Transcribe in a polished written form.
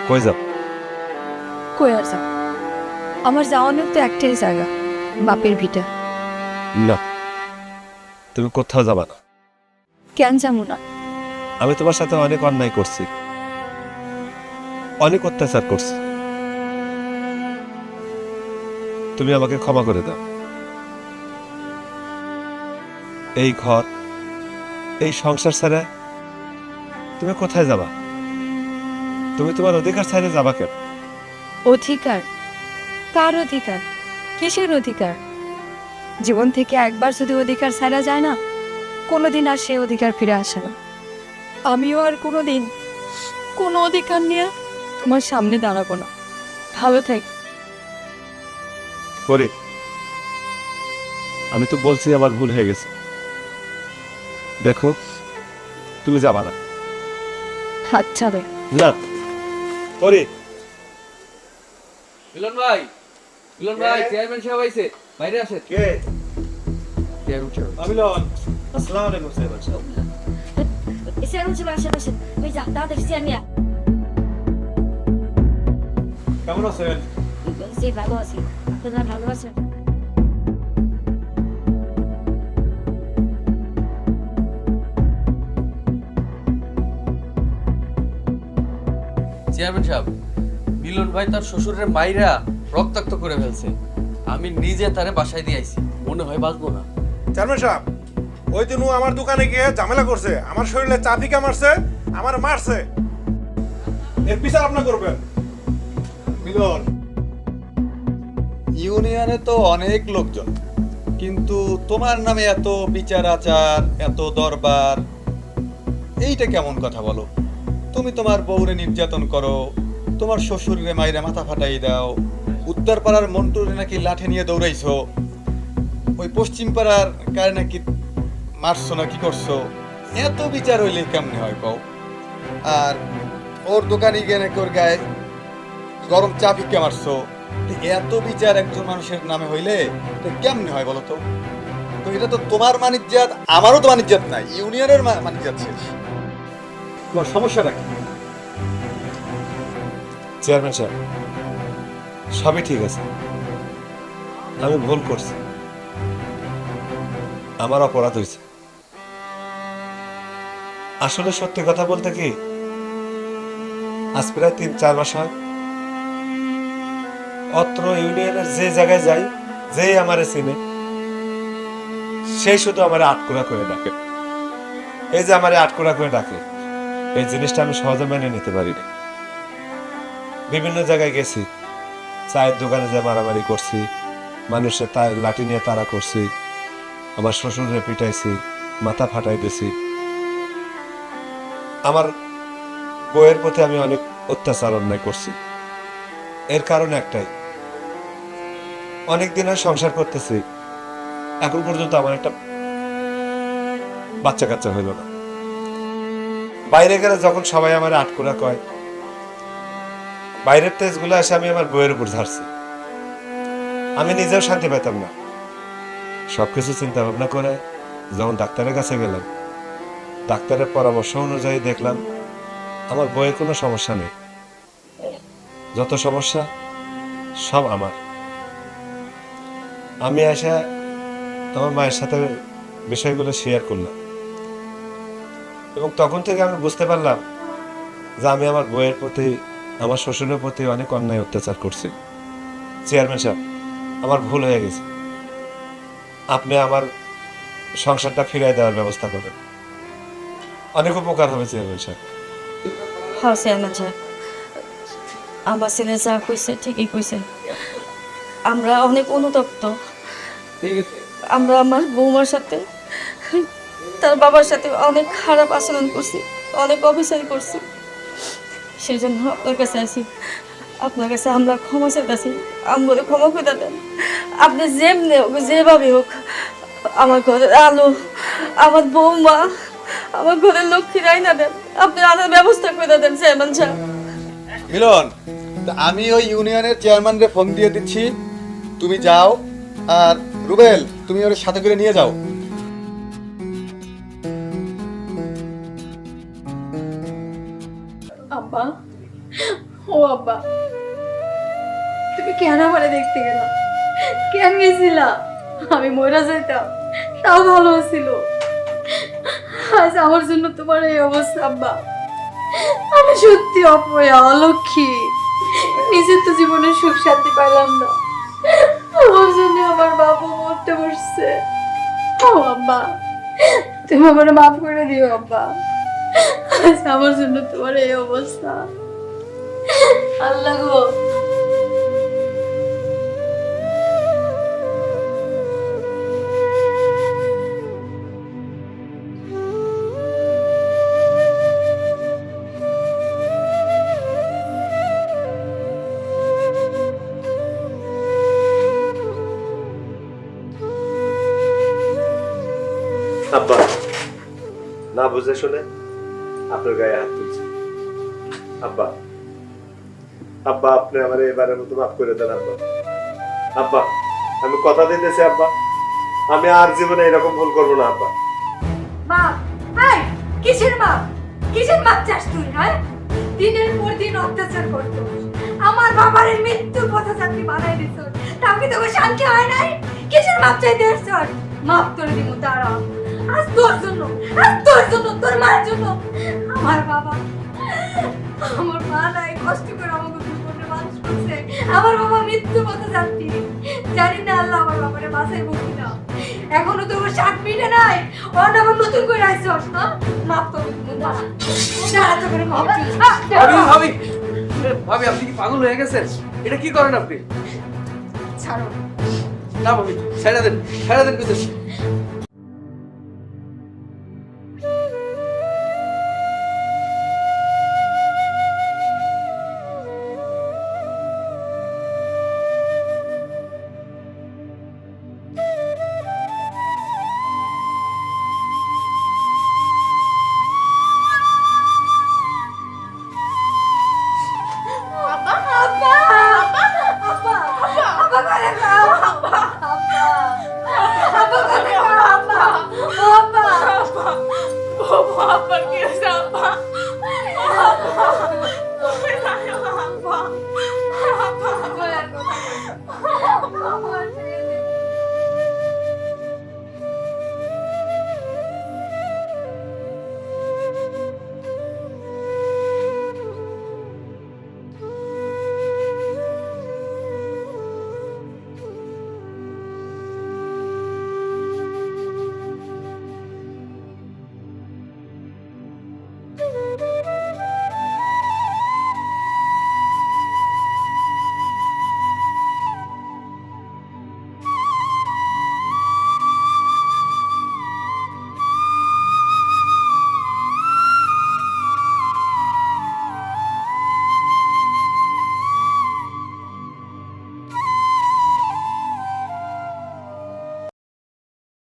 কই যাও? কই আর যাব? আমার যাওয়ানোর তো একটাই জায়গা, বাপের ভিটা। না, তুমি কোথাও যাবা না। কেন যাবো না? আমি তোমার সাথে অনেক অন্যায় করছি, অনেক অত্যাচার করছি। তুমি আমাকে ক্ষমা করে দাও। এই ঘর, এই সংসার ছাড়া তুমি কোথায় যাবা? তুমি তোমার অধিকার ছাড়া যাবা কেন? অধিকার? কার অধিকার? কিসের অধিকার? জীবন থেকে একবার যদি অধিকার ছাড়া যায় না, কোনোদিন আর সেই অধিকার ফিরে আসে না। আমিও আর কোনোদিন কোনো অধিকার নিয়ে তোমার সামনে দাঁড়াবো না। ভালো থাক। করি, আমি তো বলছি আমার ভুল হয়ে গেছে। দেখো, তুমি যাবা না। আচ্ছা রে। না করি। মিলন ভাই, চেয়ারম্যান সাহেব আইছে, বাইরে আসেন। কে? চেয়ারম্যান সাহেব। মিলন, আসসালামু আলাইকুম চেয়ারম্যান সাহেব। কেমন আছেন? চেয়ারম্যান সাহেব, মিলন ভাই তার শ্বশুরের মাইরা রক্তাক্ত করে ফেলছে। আমি নিজে তারে বাসায় দিয়ে আইছি, মনে হয় বাঁচবো না। চেয়ারম্যান সাহেব, ওই দিন ও আমার দোকানে গিয়ে ঝামেলা করছে, আমার শরীরে চা ফিকা মারছে, আমার মারছে। এর বিচার আপনি করবেন। মিলন, ইউনিয়নে তো অনেক লোকজন, কিন্তু তোমার নামে এত বিচার আচার, এত দরবার, এইটা কেমন কথা বলো? তুমি তোমার বউরে নির্যাতন করো, তোমার শ্বশুরে মাইরে মাথা ফাটাই দাও, উত্তর পাড়ার মন্টুরে নাকি লাঠি নিয়ে দৌড়াইছো, ওই পশ্চিম পাড়ার কারে নাকি মারছো না কি করছো। এত বিচার হইলে কেমনে হয় কও? আর ওর দোকানে গিয়ে নাকি ওর গায়ে গরম চা ফিক্কা মারছো। এত বিচার একজন মানুষের নামে হইলে কেমনে হয় বলো তো? তো এটা তো তোমার মানিজ্জাত, আমারও তো মানিজ্জাত নাই, ইউনিয়নের মানিজ্জাত শেষ। তোমার সমস্যাটা কি? চেয়ারম্যান সাহেব, সবই ঠিক আছে, আমি ভুল করছি, আমার অপরাধ হয়েছে। আসলে সত্যি কথা বলতে কি, আজ প্রায় 3-4 মাস হয় অত্র ইউনিয়নের যে জায়গায় যাই, যে আমারে চিনে, সেই শুধু আমার আটকোড়া করে ডাকে। এই যে আমারে আটকোড়া করে ডাকে, এই জিনিসটা আমি সহজে মেনে নিতে পারি না। বিভিন্ন জায়গায় গেছি, চায়ের দোকানে যে মারামারি করছি, মানুষের লাঠি নিয়ে তাড়া করছি, আমার শ্বশুরে পিটাইছি, মাথা ফাটাই দিছি। আমার বউয়ের প্রতি আমি অনেক অত্যাচার অন্যায় করছি। এর কারণ একটাই, অনেকদিন হয় সংসার করতেছি, এখন পর্যন্ত আমার একটা বাচ্চা কাচ্চা হইল না। বাইরে গেলে যখন সবাই আমার আটকোড়া কয়, বাইরের তেজগুলো এসে আমি আমার বইয়ের উপর ঝাড়ছি। আমি নিজেও শান্তি পেতাম না। সবকিছু চিন্তা ভাবনা করে যখন ডাক্তারের কাছে গেলাম, ডাক্তারের পরামর্শ অনুযায়ী দেখলাম আমার বইয়ের কোনো সমস্যা নেই, যত সমস্যা সব আমার। আমি এসে আমার মায়ের সাথে বিষয়গুলো শেয়ার করলাম, এবং তখন থেকে আমি বুঝতে পারলাম যে আমি আমার বইয়ের প্রতি, আমার শ্বশুরের প্রতি অনেক অন্যায় অত্যাচার করছি। চেয়ারম্যান সাহেব, আমার ভুল হয়ে গেছে, আপনি আমার সংসারটা ফিরিয়ে দেওয়ার ব্যবস্থা করবেন, অনেক উপকার হবে চেয়ারম্যান সাহেব। হ্যাঁ চেয়ারম্যান সাহেব, আমার ছেলে যা কইছে ঠিকই কইছে। আমরা অনেক অনুতপ্ত। ঠিক আছে। আমরা আমার বৌমার সাথে, তার বাবার সাথে অনেক খারাপ আচরণ করছি, অনেক অবিচার করছি। সেই জন্য আপনার কাছে আসি, আপনার কাছে আমরা ক্ষমা চাইতেছি, আমাদের ক্ষমা করে দেন। আপনি যেমনি হোক, যেভাবে হোক, আমার ঘরের আলো, আমার বৌমা, আমার ঘরের লক্ষ্মী রাইনা দেন, আপনি আনার ব্যবস্থা করে দেন চেয়ারম্যান সাহেব। মিলন, তা আমি ওই ইউনিয়নের চেয়ারম্যানরে ফোন দিয়ে দিচ্ছি, তুমি যাও। আর রুবেল, তুমি ওর সাথে করে নিয়ে যাও। আব্বা, ও কেন আমারে দেখতে গেলা? কেন গেছিলা? আমি মরে যাইতাম তাও ভালো ছিল। আজ আমার জন্য তোমার এই অবস্থা আব্বা। আমি সত্যি অপয়া, অলক্ষী। নিজের তো জীবনে সুখ শান্তি পাইলাম না, আমার জন্য আমার বাবু মরতে বসছে। ও আব্বা, তুমি আমার মাফ করে দিও আব্বা। আজ আমার জন্য তোমার এই অবস্থা। আল্লাহ গো। আব্বা, না বুঝে শুনে আপনার গায়ে হাত তুলছি। আব্বা, আব্বা, আপনি আমার এবারের মতো মাফ করে দেন আব্বা। আব্বা, আমি কথা দিতেছি আব্বা, আমি আর জীবনে এরকম ভুল করবো না আব্বা। বাপ, হাই, কিসের বাপ? কিসের বাপ চাস তুই? হ্যাঁ, দিনের পর দিন অত্যাচার করতো, আমার বাবার মৃত্যুর পথে চাকরি বানাই দিত, তাও কি তোকে শান্তি হয় নাই? কিসের বাপ চাইতে আসছস? মাফ করে দিব তারা। আজ তোর জন্য, তোর মার জন্য আমার বাবা, আমার মা নাই কষ্ট করে আমাকে জীবনে মানুষ করছে, আমার বাবা মৃত্যু পথে যাচ্ছি। জানি না আল্লাহ আমার বাবারে বাঁচাইব কিনা। এখনো তো ওর শাক মিটে নাই, ওর আবার নতুন করে আসছস না? মাফ করে দিব দাঁড়া, দাঁড়া তো করে মাফ করে। ভাবি ভাবি ভাবি, আপনি কি পাগল হয়ে গেছেন? এটা কি করেন আপনি? ছাড়ো। না ভাবি, ছেড়ে দেন, ছেড়ে দেন।